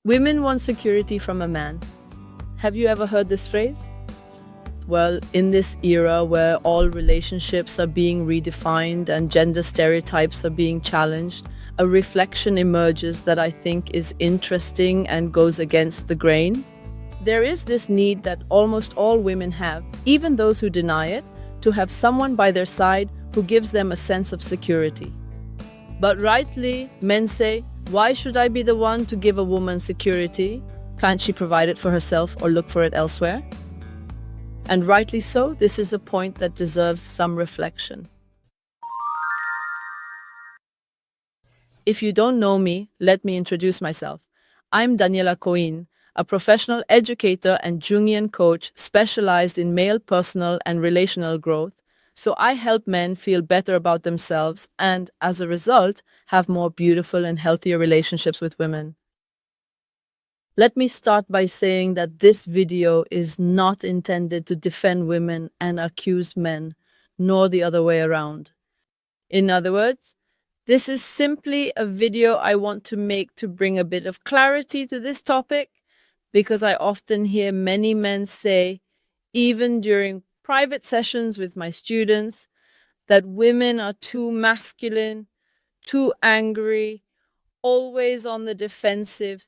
Women want security from a man. Have you ever heard this phrase? Well, in this era where all relationships are being redefined and gender stereotypes are being challenged, a reflection emerges that I think is interesting and goes against the grain. There is this need that almost all women have, even those who deny it, to have someone by their side who gives them a sense of security. But rightly, men say, why should I be the one to give a woman security? Can't she provide it for herself or look for it elsewhere? And rightly so, this is a point that deserves some reflection. If you don't know me, let me introduce myself. I'm Daniela Coin, a professional educator and Jungian coach specialized in male personal and relational growth. So I help men feel better about themselves and, as a result, have more beautiful and healthier relationships with women. Let me start by saying that this video is not intended to defend women and accuse men, nor the other way around. In other words, this is simply a video I want to make to bring a bit of clarity to this topic, because I often hear many men say, even during private sessions with my students, that women are too masculine, too angry, always on the defensive,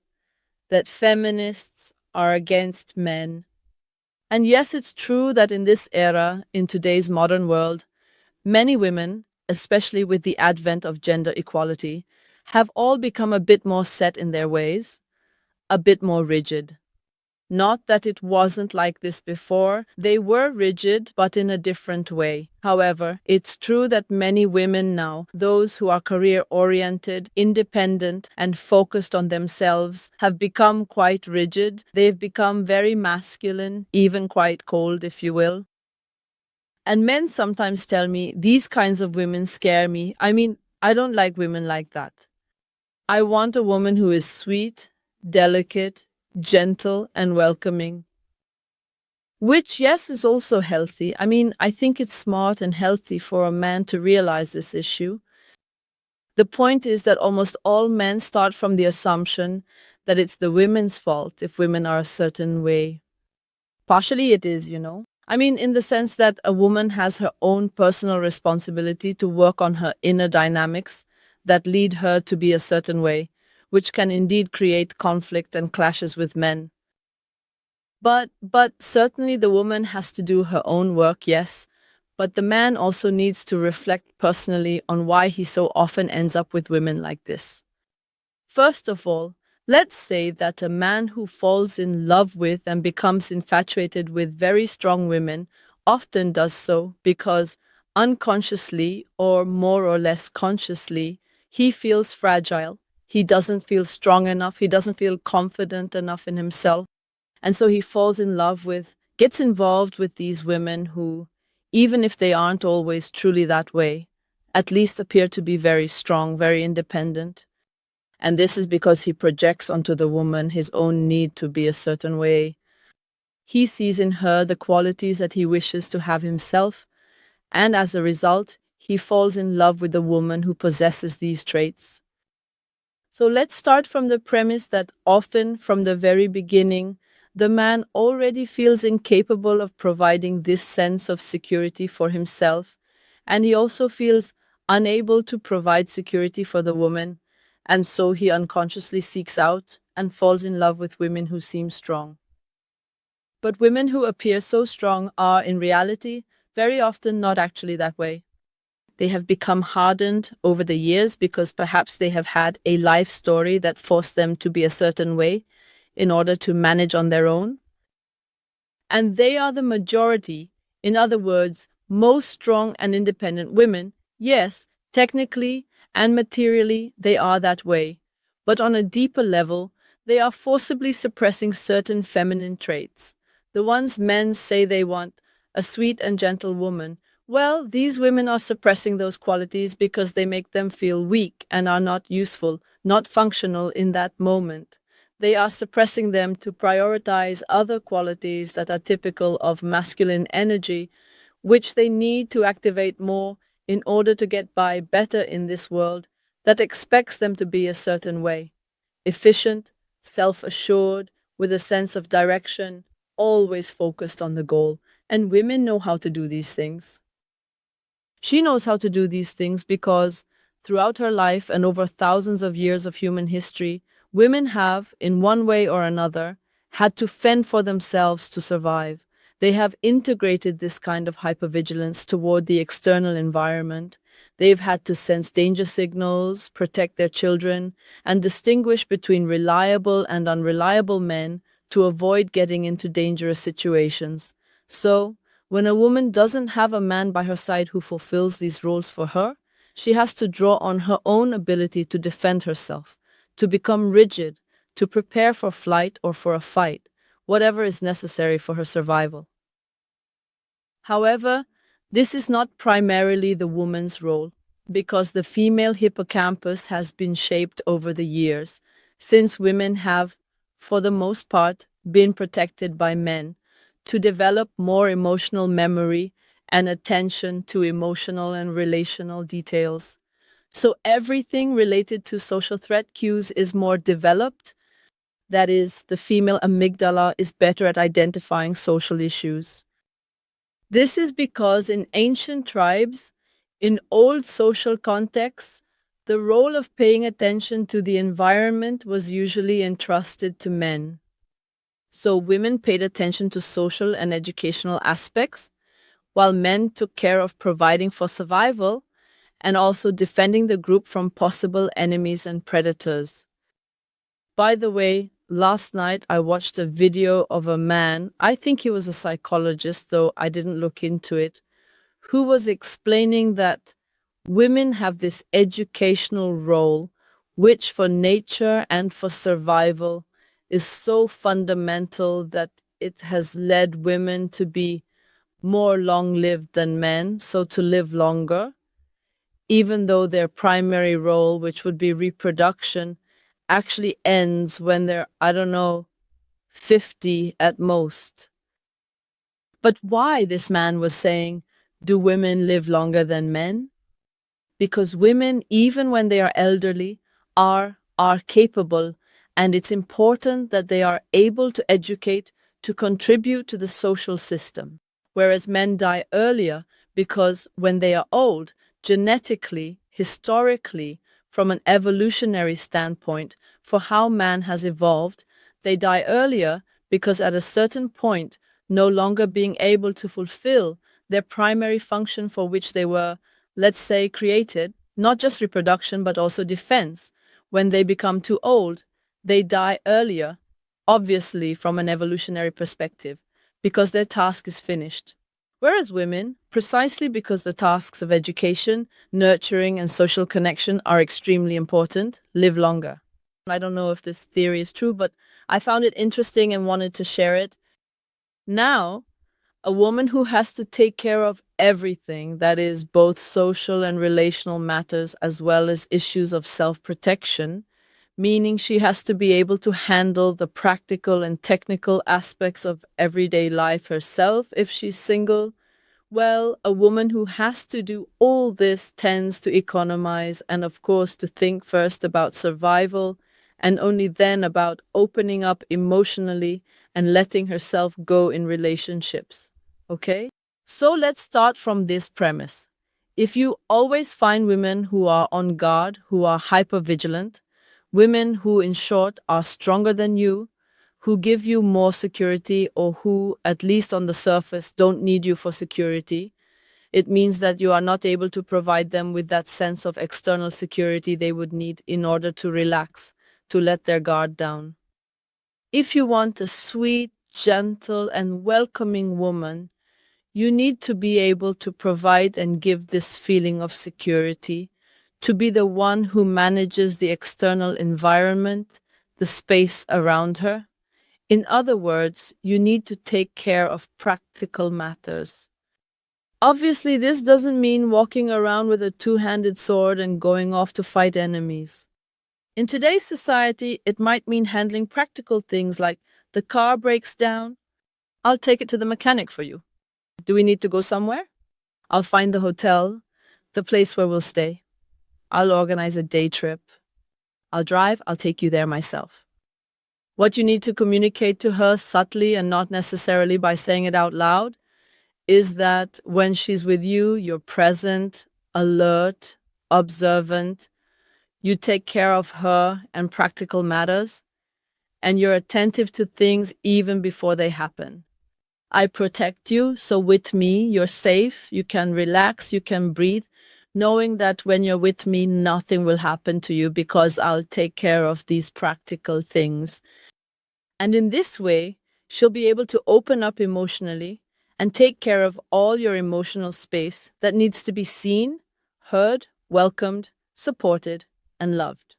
that feminists are against men. And yes, it's true that in this era, in today's modern world, many women, especially with the advent of gender equality, have all become a bit more set in their ways, a bit more rigid. Not that it wasn't like this before, they were rigid, but in a different way. However, it's true that many women now, those who are career-oriented, independent, and focused on themselves, have become quite rigid. They've become very masculine, even quite cold, if you will. And men sometimes tell me, these kinds of women scare me. I don't like women like that. I want a woman who is sweet, delicate, gentle, and welcoming. Which, yes, is also healthy. I think it's smart and healthy for a man to realize this issue. The point is that almost all men start from the assumption that it's the women's fault if women are a certain way. Partially it is, in the sense that a woman has her own personal responsibility to work on her inner dynamics that lead her to be a certain way, which can indeed create conflict and clashes with men. But certainly the woman has to do her own work, yes, but the man also needs to reflect personally on why he so often ends up with women like this. First of all, let's say that a man who falls in love with and becomes infatuated with very strong women often does so because unconsciously or more or less consciously, he feels fragile. He doesn't feel strong enough. He doesn't feel confident enough in himself. And so he falls in love with, gets involved with these women who, even if they aren't always truly that way, at least appear to be very strong, very independent. And this is because he projects onto the woman his own need to be a certain way. He sees in her the qualities that he wishes to have himself, and as a result, he falls in love with the woman who possesses these traits. So let's start from the premise that often, from the very beginning, the man already feels incapable of providing this sense of security for himself, and he also feels unable to provide security for the woman, and so he unconsciously seeks out and falls in love with women who seem strong. But women who appear so strong are, in reality, very often not actually that way. They have become hardened over the years because perhaps they have had a life story that forced them to be a certain way in order to manage on their own. And they are the majority. In other words, most strong and independent women, yes, technically and materially they are that way. But on a deeper level, they are forcibly suppressing certain feminine traits. The ones men say they want, a sweet and gentle woman. Well, these women are suppressing those qualities because they make them feel weak and are not useful, not functional in that moment. They are suppressing them to prioritize other qualities that are typical of masculine energy, which they need to activate more in order to get by better in this world that expects them to be a certain way: efficient, self-assured, with a sense of direction, always focused on the goal. And women know how to do these things. She knows how to do these things because throughout her life and over thousands of years of human history, women have, in one way or another, had to fend for themselves to survive. They have integrated this kind of hypervigilance toward the external environment. They've had to sense danger signals, protect their children, and distinguish between reliable and unreliable men to avoid getting into dangerous situations. So, when a woman doesn't have a man by her side who fulfills these roles for her, she has to draw on her own ability to defend herself, to become rigid, to prepare for flight or for a fight, whatever is necessary for her survival. However, this is not primarily the woman's role, because the female hippocampus has been shaped over the years, since women have, for the most part, been protected by men, to develop more emotional memory and attention to emotional and relational details. So everything related to social threat cues is more developed. That is, the female amygdala is better at identifying social issues. This is because in ancient tribes, in old social contexts, the role of paying attention to the environment was usually entrusted to men. So women paid attention to social and educational aspects, while men took care of providing for survival and also defending the group from possible enemies and predators. By the way, last night I watched a video of a man, I think he was a psychologist, though I didn't look into it, who was explaining that women have this educational role, which for nature and for survival is so fundamental that it has led women to be more long lived than men, so to live longer, even though their primary role, which would be reproduction, actually ends when they're, I don't know, 50 at most. But why, this man was saying, do women live longer than men? Because women, even when they are elderly, are capable, and it's important that they are able to educate to contribute to the social system. Whereas men die earlier because when they are old, genetically, historically, from an evolutionary standpoint, for how man has evolved, they die earlier because at a certain point, no longer being able to fulfill their primary function for which they were, let's say, created, not just reproduction, but also defense. When they become too old, they die earlier, obviously from an evolutionary perspective, because their task is finished. Whereas women, precisely because the tasks of education, nurturing, and social connection are extremely important, live longer. I don't know if this theory is true, but I found it interesting and wanted to share it. Now, a woman who has to take care of everything, that is, both social and relational matters, as well as issues of self protection, meaning she has to be able to handle the practical and technical aspects of everyday life herself if she's single. Well, a woman who has to do all this tends to economize and, of course, to think first about survival and only then about opening up emotionally and letting herself go in relationships. Okay? So let's start from this premise. If you always find women who are on guard, who are hypervigilant, women who, in short, are stronger than you, who give you more security, or who, at least on the surface, don't need you for security, it means that you are not able to provide them with that sense of external security they would need in order to relax, to let their guard down. If you want a sweet, gentle, and welcoming woman, you need to be able to provide and give this feeling of security, to be the one who manages the external environment, the space around her. In other words, you need to take care of practical matters. Obviously, this doesn't mean walking around with a two-handed sword and going off to fight enemies. In today's society, it might mean handling practical things like the car breaks down. I'll take it to the mechanic for you. Do we need to go somewhere? I'll find the hotel, the place where we'll stay. I'll organize a day trip. I'll drive, I'll take you there myself. What you need to communicate to her subtly and not necessarily by saying it out loud is that when she's with you, you're present, alert, observant, you take care of her and practical matters, and you're attentive to things even before they happen. I protect you, so with me, you're safe, you can relax, you can breathe, knowing that when you're with me, nothing will happen to you because I'll take care of these practical things. And in this way, she'll be able to open up emotionally and take care of all your emotional space that needs to be seen, heard, welcomed, supported, and loved.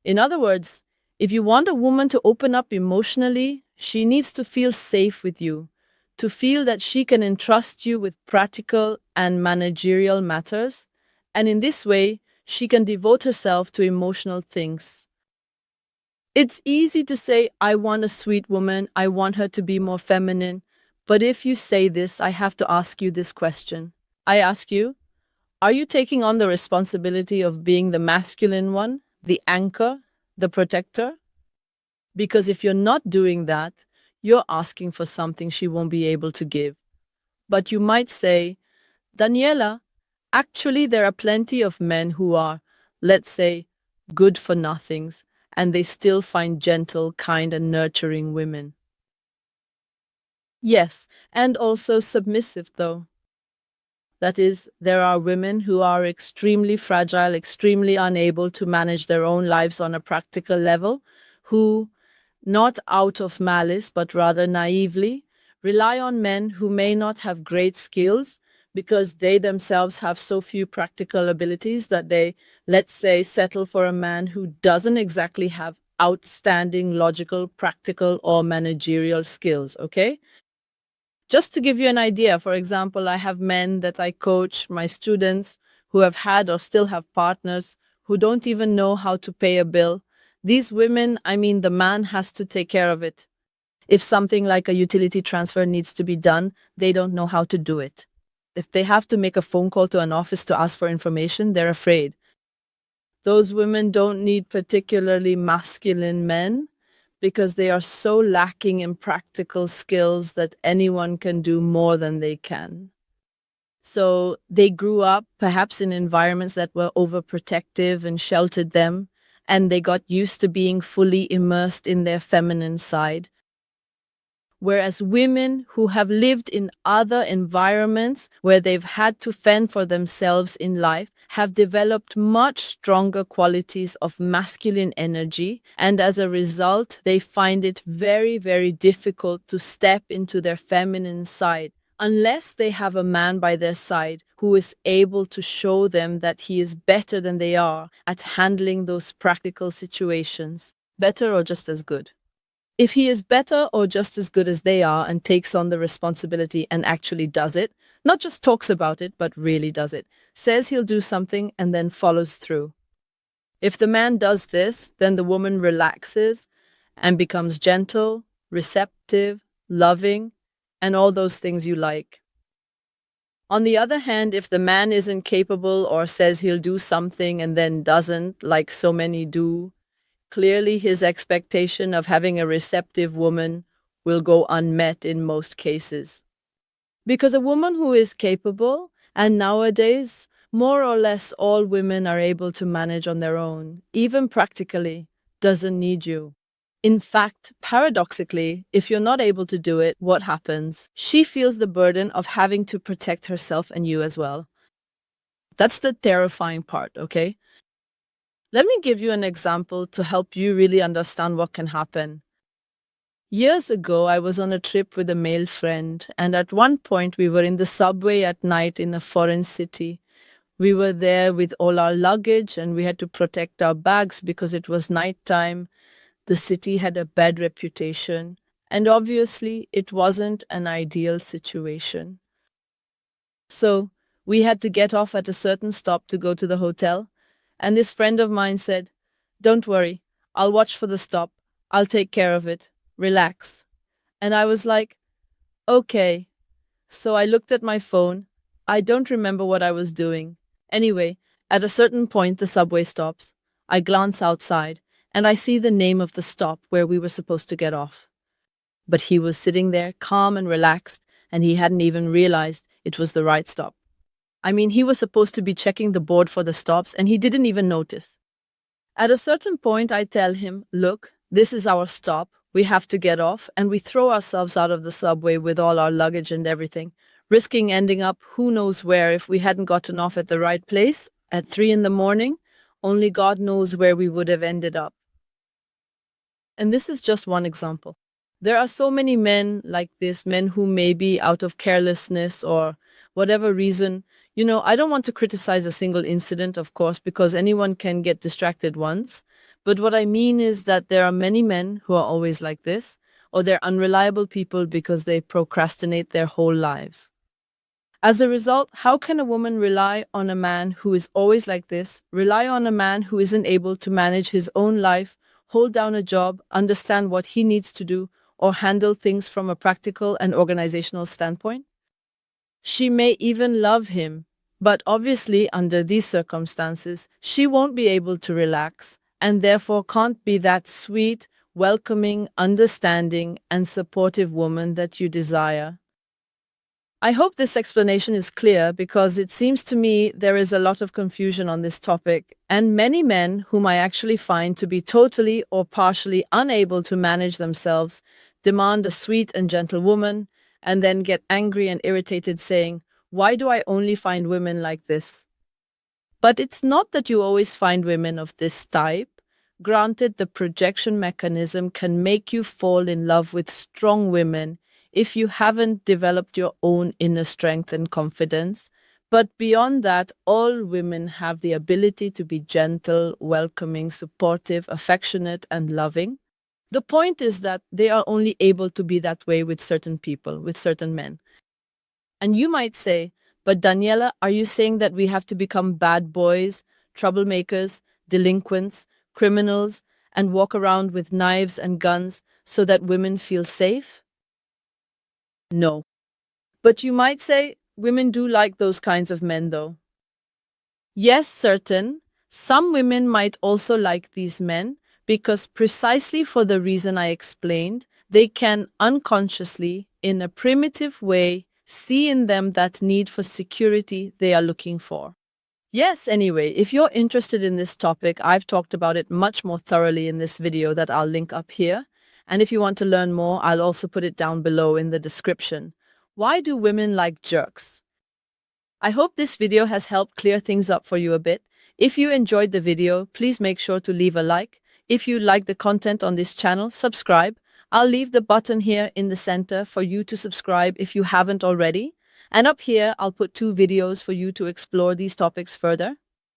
In other words, if you want a woman to open up emotionally, she needs to feel safe with you, to feel that she can entrust you with practical and managerial matters. And in this way, she can devote herself to emotional things. It's easy to say, I want a sweet woman, I want her to be more feminine. But if you say this, I have to ask you this question. I ask you, are you taking on the responsibility of being the masculine one, the anchor, the protector? Because if you're not doing that, you're asking for something she won't be able to give. But you might say, Daniela, actually, there are plenty of men who are, let's say, good for nothings, and they still find gentle, kind, and nurturing women. Yes, and also submissive, though. That is, there are women who are extremely fragile, extremely unable to manage their own lives on a practical level, who, not out of malice, but rather naively, rely on men who may not have great skills because they themselves have so few practical abilities that they, let's say, settle for a man who doesn't exactly have outstanding logical, practical, or managerial skills, okay? Just to give you an idea, for example, I have men that I coach, my students, who have had or still have partners who don't even know how to pay a bill. These women, I mean, the man has to take care of it. If something like a utility transfer needs to be done, they don't know how to do it. If they have to make a phone call to an office to ask for information, they're afraid. Those women don't need particularly masculine men because they are so lacking in practical skills that anyone can do more than they can. So they grew up perhaps in environments that were overprotective and sheltered them, and they got used to being fully immersed in their feminine side. Whereas women who have lived in other environments where they've had to fend for themselves in life have developed much stronger qualities of masculine energy, and as a result, they find it very, very difficult to step into their feminine side unless they have a man by their side who is able to show them that he is better than they are at handling those practical situations, better or just as good. If he is better or just as good as they are and takes on the responsibility and actually does it, not just talks about it, but really does it, says he'll do something and then follows through. If the man does this, then the woman relaxes and becomes gentle, receptive, loving, and all those things you like. On the other hand, if the man isn't capable or says he'll do something and then doesn't, like so many do, clearly his expectation of having a receptive woman will go unmet in most cases. Because a woman who is capable, and nowadays, more or less all women are able to manage on their own, even practically, doesn't need you. In fact, paradoxically, if you're not able to do it, what happens? She feels the burden of having to protect herself and you as well. That's the terrifying part, okay? Let me give you an example to help you really understand what can happen. Years ago, I was on a trip with a male friend, and at one point, we were in the subway at night in a foreign city. We were there with all our luggage, and we had to protect our bags because it was nighttime. The city had a bad reputation, and obviously, it wasn't an ideal situation. So, we had to get off at a certain stop to go to the hotel, and this friend of mine said, Don't worry, I'll watch for the stop. I'll take care of it. Relax. And I was like, Okay. So I looked at my phone. I don't remember what I was doing. Anyway, at a certain point, the subway stops. I glance outside, and I see the name of the stop where we were supposed to get off. But he was sitting there, calm and relaxed, and he hadn't even realized it was the right stop. I mean, he was supposed to be checking the board for the stops, and he didn't even notice. At a certain point, I tell him, look, this is our stop. We have to get off, and we throw ourselves out of the subway with all our luggage and everything, risking ending up who knows where if we hadn't gotten off at the right place at 3 in the morning. Only God knows where we would have ended up. And this is just one example. There are so many men like this, men who may be out of carelessness or whatever reason. I don't want to criticize a single incident, of course, because anyone can get distracted once. But what I mean is that there are many men who are always like this, or they're unreliable people because they procrastinate their whole lives. As a result, how can a woman rely on a man who is always like this, rely on a man who isn't able to manage his own life, hold down a job, understand what he needs to do, or handle things from a practical and organizational standpoint? She may even love him, but obviously, under these circumstances, she won't be able to relax and therefore can't be that sweet, welcoming, understanding, and supportive woman that you desire. I hope this explanation is clear because it seems to me there is a lot of confusion on this topic, and many men whom I actually find to be totally or partially unable to manage themselves demand a sweet and gentle woman and then get angry and irritated saying, "Why do I only find women like this?" But it's not that you always find women of this type. Granted, the projection mechanism can make you fall in love with strong women if you haven't developed your own inner strength and confidence. But beyond that, all women have the ability to be gentle, welcoming, supportive, affectionate, and loving. The point is that they are only able to be that way with certain people, with certain men. And you might say, but Daniela, are you saying that we have to become bad boys, troublemakers, delinquents, criminals, and walk around with knives and guns so that women feel safe? No. But you might say, women do like those kinds of men, though. Yes, certain. Some women might also like these men because precisely for the reason I explained, they can unconsciously, in a primitive way, see in them that need for security they are looking for. Yes, anyway, if you're interested in this topic, I've talked about it much more thoroughly in this video that I'll link up here. And if you want to learn more, I'll also put it down below in the description. Why do women like jerks? I hope this video has helped clear things up for you a bit. If you enjoyed the video, please make sure to leave a like. If you like the content on this channel, subscribe. I'll leave the button here in the center for you to subscribe if you haven't already. And up here, I'll put 2 videos for you to explore these topics further.